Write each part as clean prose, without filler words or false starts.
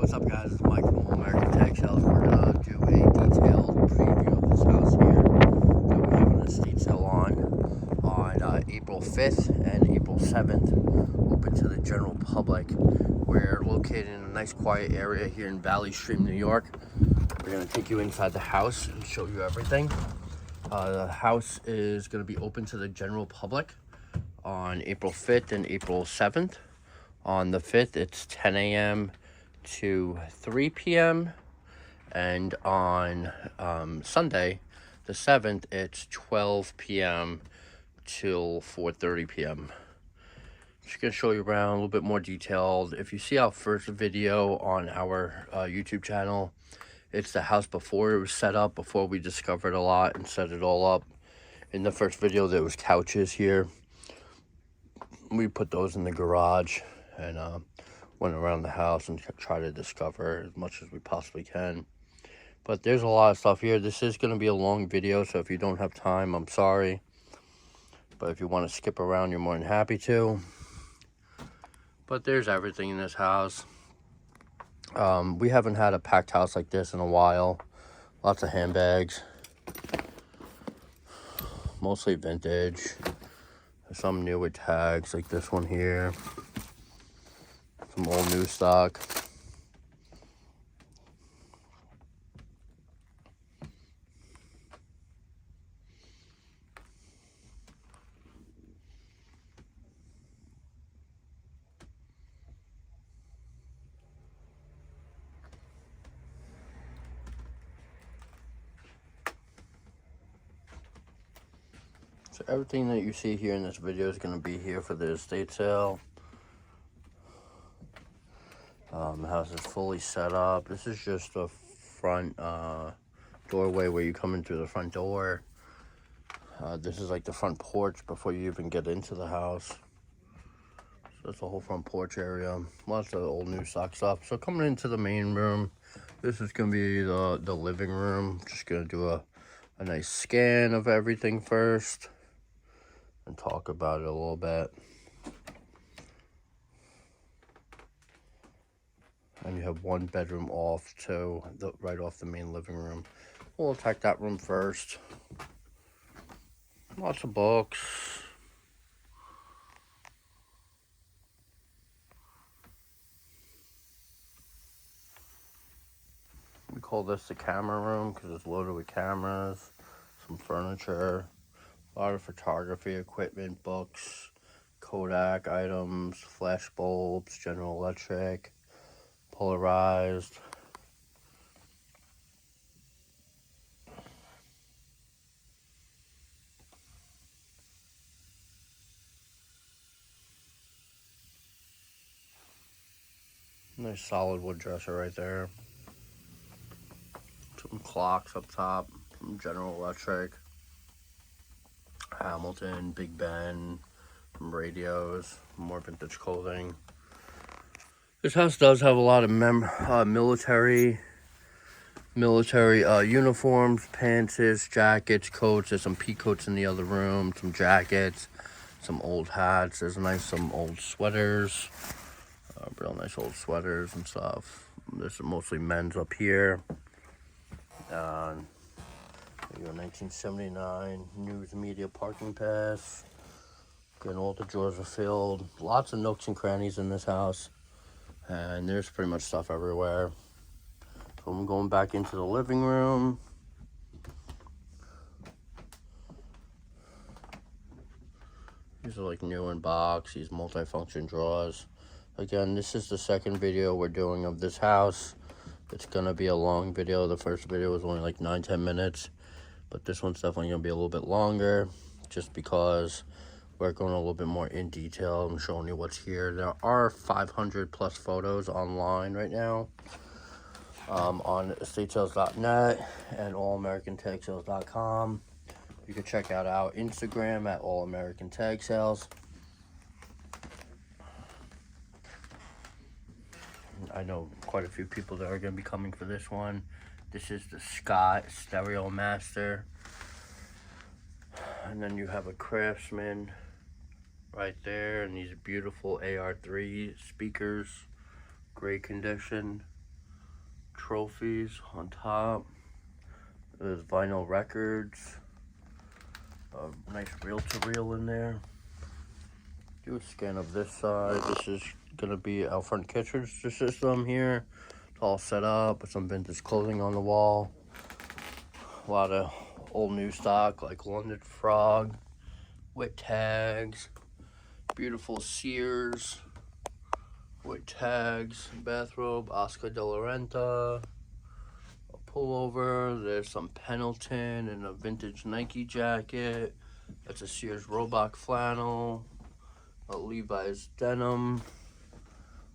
what's up guys, it's Mike from All American Tag Sales. We're going to do a detailed preview of this house here that we have an estate sale on April 5th and April 7th, open to the general public. We're located in a nice quiet area here in Valley Stream, New York. We're going to take you inside the house and show you everything. The house is going to be open to the general public on April 5th and April 7th. On the 5th, it's 10 a.m. to 3 p.m. And on Sunday, the 7th, it's 12 p.m. till 4:30 p.m. Just going to show you around a little bit more detailed. If you see our first video on our YouTube channel, it's the house before it was set up, before we discovered a lot and set it all up. In the first video, there was couches here. We put those in the garage and went around the house and tried to discover as much as we possibly can. But there's a lot of stuff here. This is going to be a long video, so if you don't have time, I'm sorry. But if you want to skip around, you're more than happy to. But there's everything in this house. We haven't had a packed house like this in a while. Lots of handbags. Mostly vintage. Some new with tags, like this one here. Some old new stock. So everything that you see here in this video is going to be here for the estate sale. The house is fully set up. This is just a front doorway where you come in through the front door. This is like the front porch before you even get into the house. So that's the whole front porch area. Lots of old new stock stuff. So coming into the main room, this is going to be the living room. Just going to do a nice scan of everything first and talk about it a little bit. And you have one bedroom off to right off the main living room. We'll attack that room first. Lots of books. We call this the camera room because it's loaded with cameras, some furniture, a lot of photography equipment, books, Kodak items, flash bulbs, General Electric, polarized. Nice solid wood dresser right there. Some clocks up top from General Electric, Hamilton, Big Ben, some radios, more vintage clothing. This house does have a lot of military uniforms, pants, jackets, coats. There's some pea coats in the other room, some jackets, some old hats. There's some old sweaters, real nice old sweaters and stuff. There's mostly men's up here. There you go, 1979 News Media Parking Pass. Again, all the drawers are filled. Lots of nooks and crannies in this house. And there's pretty much stuff everywhere. So I'm going back into the living room. These are like new in box, these multi-function drawers. Again, this is the second video we're doing of this house. It's gonna be a long video. The first video was only like 9-10 minutes, but this one's definitely gonna be a little bit longer just because we're going a little bit more in detail. I'm showing you what's here. There are 500 plus photos online right now on estatesales.net and allamericantagSales.com. You can check out our Instagram at All American Tag Sales. I know quite a few people that are going to be coming for this one. This is the Scott Stereo Master. And then you have a Craftsman right there, and these beautiful AR3 speakers, great condition. trophies on top. There's vinyl records. A nice reel-to-reel in there. Do a scan of this side. This is gonna be our front kitchen system here. It's all set up with some vintage clothing on the wall. A lot of old new stock like London Frog with tags. Beautiful Sears with tags. Bathrobe, Oscar de la Renta. Pullover. There's some Pendleton and a vintage Nike jacket. That's a Sears Roebuck flannel. A Levi's denim.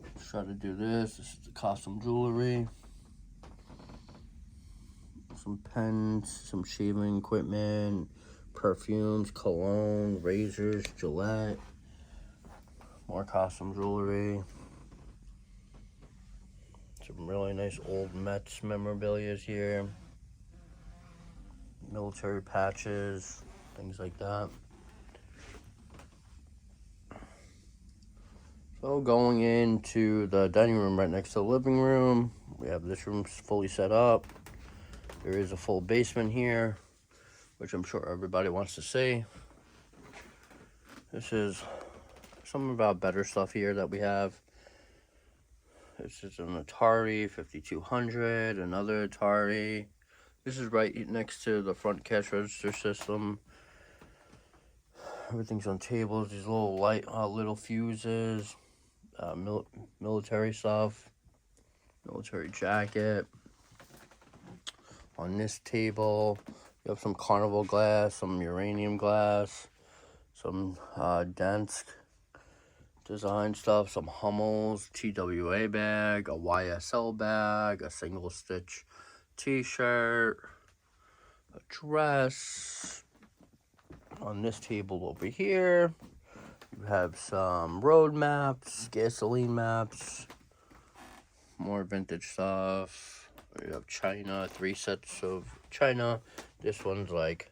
Let's try to do this. This is the costume jewelry. Some pens, some shaving equipment, perfumes, cologne, razors, Gillette. More costume jewelry. Some really nice old Mets memorabilia here. Military patches, things like that. So going into the dining room right next to the living room, we have this room fully set up. There is a full basement here, which I'm sure everybody wants to see. This is some of our better stuff here that we have. This is an Atari 5200, another Atari. This is right next to the front cash register system. Everything's on tables. These little little fuses, military stuff, military jacket. On this table, you have some Carnival glass, some uranium glass, some Dansk design stuff, some Hummels, TWA bag, a YSL bag, a single stitch t-shirt, a dress. On this table over here, you have some road maps, gasoline maps, more vintage stuff. You have China, 3 sets of China. This one's like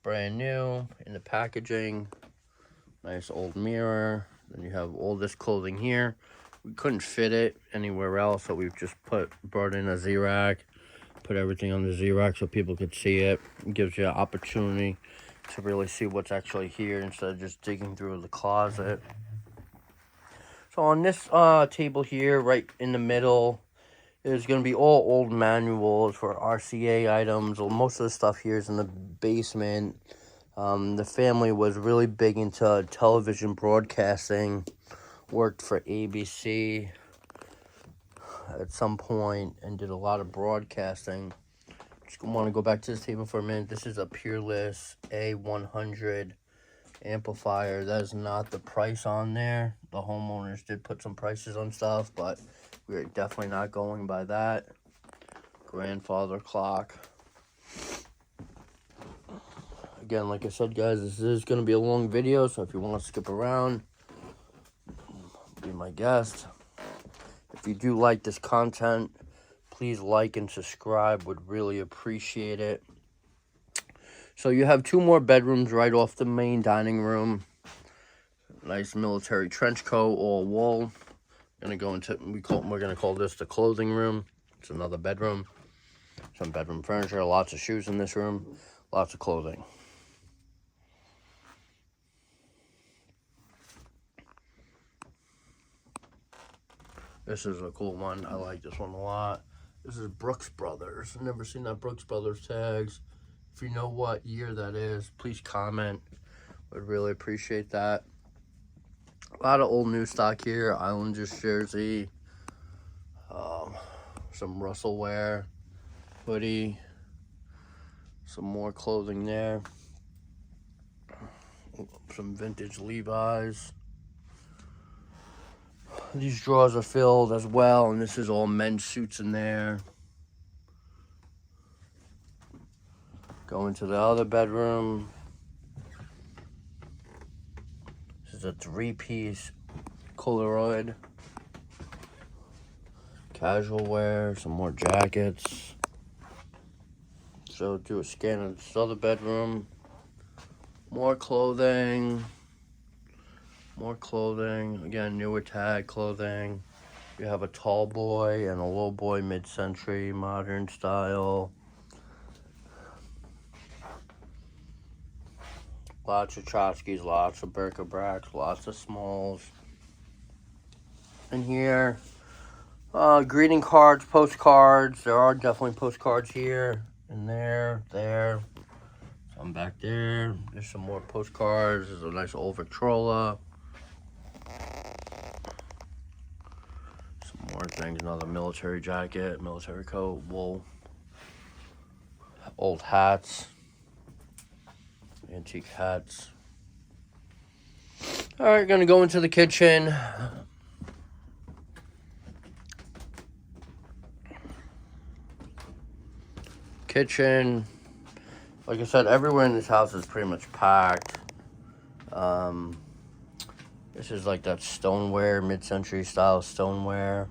brand new in the packaging. Nice old mirror. Then you have all this clothing here. We couldn't fit it anywhere else, so we've just brought in a Z-Rack. Put everything on the Z-Rack so people could see it. It gives you an opportunity to really see what's actually here instead of just digging through the closet. So on this table here, right in the middle, is going to be all old manuals for RCA items. Well, most of the stuff here is in the basement. The family was really big into television broadcasting, worked for ABC at some point and did a lot of broadcasting. Just want to go back to this table for a minute. This is a Peerless A100 amplifier. That is not the price on there. The homeowners did put some prices on stuff, but we're definitely not going by that. Grandfather clock. Again, like I said, guys, this is going to be a long video, so if you want to skip around, be my guest. If you do like this content, please like and subscribe. Would really appreciate it. So you have 2 more bedrooms right off the main dining room. Nice military trench coat, all wool. We're going to call this the clothing room. It's another bedroom. Some bedroom furniture, lots of shoes in this room, lots of clothing. This is a cool one. I like this one a lot. This is Brooks Brothers. I've never seen that Brooks Brothers tags. If you know what year that is, please comment. Would really appreciate that. A lot of old new stock here. Islanders jersey. Some Russell wear. Hoodie. Some more clothing there. Some vintage Levi's. These drawers are filled as well, and this is all men's suits in there. Go into the other bedroom. This is a 3-piece Polaroid. Casual wear, some more jackets. So do a scan of this other bedroom. More clothing. More clothing. Again, newer tag clothing. You have a tall boy and a low boy, mid-century, modern style. Lots of tchotchkes, lots of bric-a-bracs, lots of smalls. In here, greeting cards, postcards. There are definitely postcards here and there. Some back there. There's some more postcards. There's a nice old Victrola. Some more things. Another military jacket, military coat, wool. Old hats. Antique hats. Alright, gonna go into the kitchen. Kitchen. Like I said, everywhere in this house is pretty much packed. This is like that stoneware, mid-century style stoneware.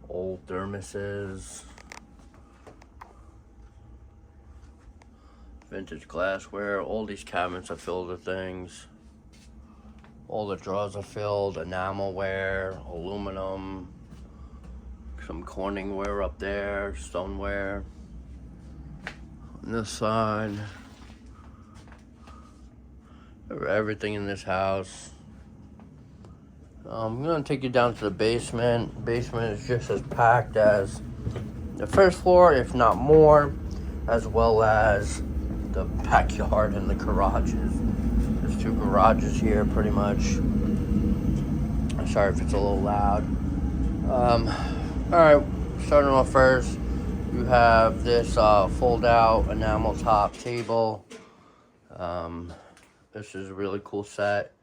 Old thermoses. Vintage glassware. All these cabinets are filled with things. All the drawers are filled. Enamelware, aluminum, some Corningware up there, stoneware. On this side, everything in this house. I'm gonna take you down to the basement. Basement is just as packed as the first floor, if not more, as well as the backyard and the garages. There's 2 garages here, pretty much. I'm sorry if it's a little loud. Alright, starting off first, you have this fold-out enamel top table. This is a really cool set.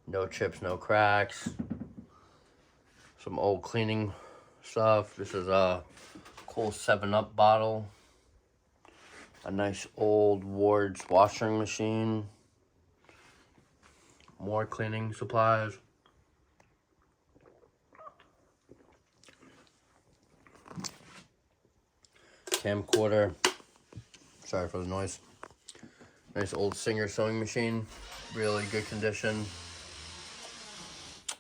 No chips, no cracks. Some old cleaning stuff. This is a cool 7-Up bottle. A nice old Ward's washing machine. More cleaning supplies. Camcorder. Sorry for the noise. Nice old Singer sewing machine. Really good condition.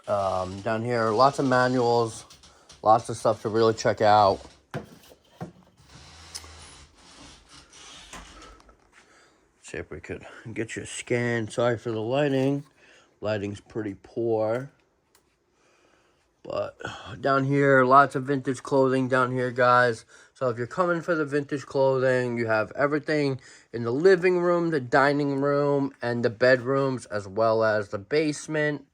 Down here, lots of manuals. Lots of stuff to really check out. See if we could get you a scan. Sorry for the lighting. Lighting's pretty poor. But down here, lots of vintage clothing down here, guys. So if you're coming for the vintage clothing, you have everything in the living room, the dining room, and the bedrooms, as well as the basement.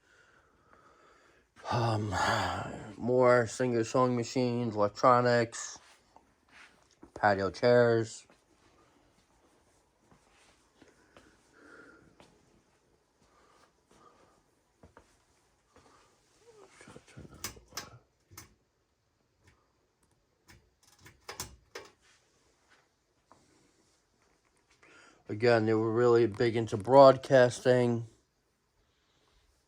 More Singer sewing machines, electronics, patio chairs. Again, they were really big into broadcasting.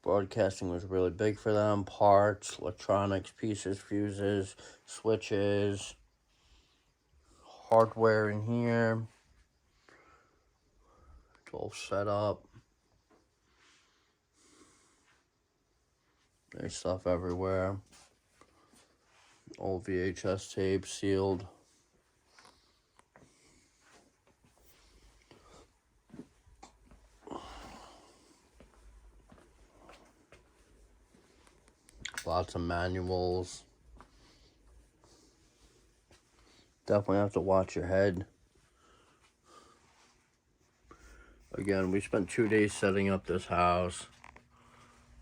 Broadcasting was really big for them. Parts, electronics, pieces, fuses, switches, hardware in here. It's all set up. There's stuff everywhere. Old VHS tape, sealed. Lots of manuals. Definitely have to watch your head. Again, we spent 2 days setting up this house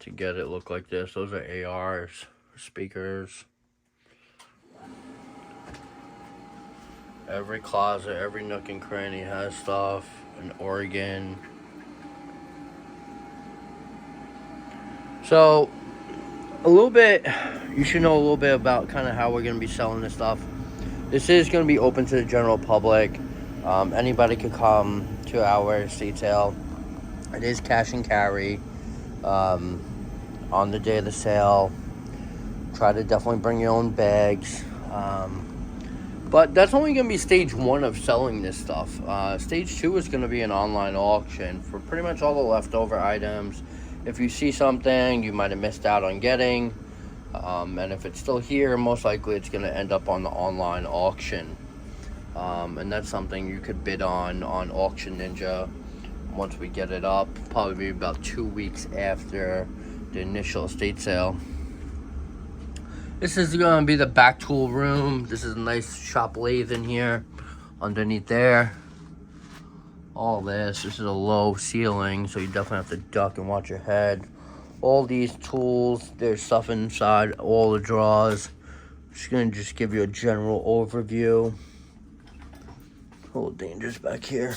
to get it look like this. Those are ARs, speakers. Every closet, every nook and cranny has stuff. An organ. So, a little bit, you should know a little bit about kind of how we're going to be selling this stuff. This is going to be open to the general public. Anybody could come to our estate sale. It is cash and carry on the day of the sale. Try to definitely bring your own bags. But that's only going to be stage 1 of selling this stuff. Stage 2 is going to be an online auction for pretty much all the leftover items if you see something you might have missed out on getting. And if it's still here, most likely it's going to end up on the online auction. And that's something you could bid on Auction Ninja once we get it up. Probably be about 2 weeks after the initial estate sale. This is going to be the back tool room. This is a nice shop lathe in here. Underneath there, all this is a low ceiling, so you definitely have to duck and watch your head. All these tools, there's stuff inside all the drawers. Just gonna give you a general overview. A little dangerous back here.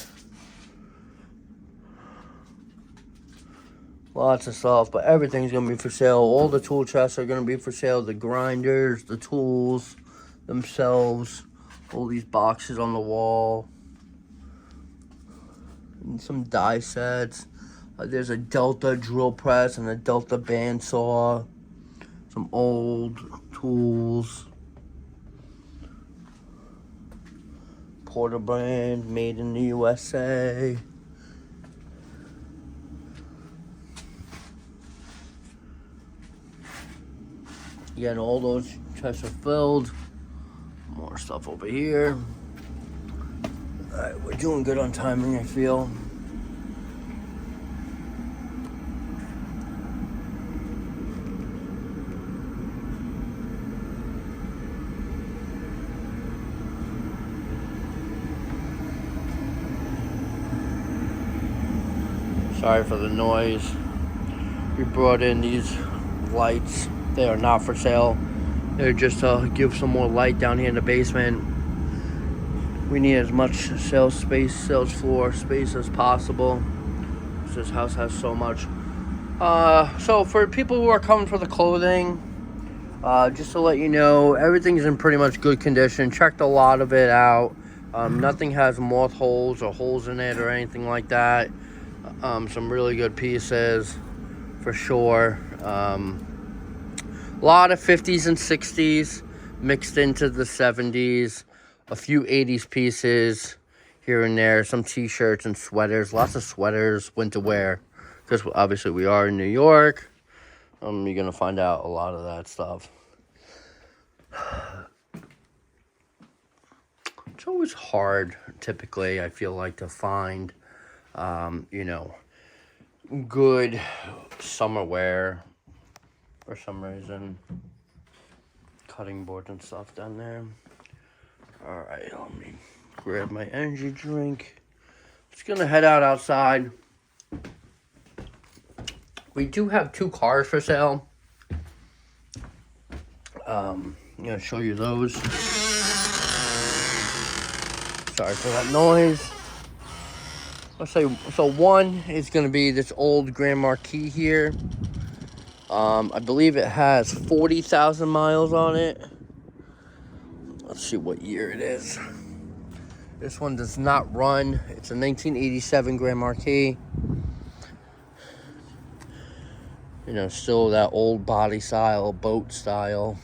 Lots of stuff, but everything's gonna be for sale. All the tool chests are gonna be for sale. The grinders, the tools themselves, all these boxes on the wall, and some die sets. There's a Delta drill press and a Delta bandsaw. Some old tools. Porter brand, made in the USA. Again, all those chests are filled. More stuff over here. Alright, we're doing good on timing, I feel. Sorry for the noise. We brought in these lights. They are not for sale. They're just to give some more light down here in the basement. We need as much sales floor space as possible. This house has so much. So for people who are coming for the clothing, just to let you know, everything's in pretty much good condition. Checked a lot of it out. Nothing has moth holes or holes in it or anything like that. Some really good pieces for sure. A lot of 50s and 60s mixed into the 70s. A few 80s pieces here and there. Some t-shirts and sweaters. Lots of sweaters, winter wear. Because obviously we are in New York. You're going to find out a lot of that stuff. It's always hard, typically, I feel like, to find, you know, good summer wear for some reason. Cutting boards and stuff down there. Alright, let me grab my energy drink. Just gonna head out outside. We do have 2 cars for sale. I'm gonna show you those. Sorry for that noise. Let's say, so one is gonna be this old Grand Marquis here. I believe it has 40,000 miles on it. Let's see what year it is. This one does not run. It's a 1987 Grand Marquis. You know, still that old body style, boat style.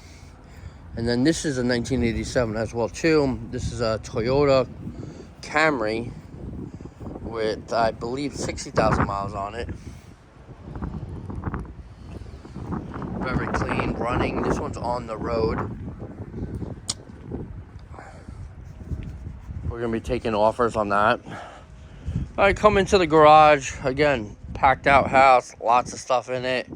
And then this is a 1987 as well too. This is a Toyota Camry with, I believe, 60,000 miles on it. Very clean, running. This one's on the road. We're gonna be taking offers on that. I come into the garage again, packed out house, lots of stuff in it.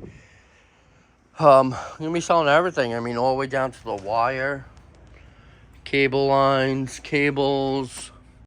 I'm gonna be selling everything. I mean, all the way down to the wire, cable lines, cables,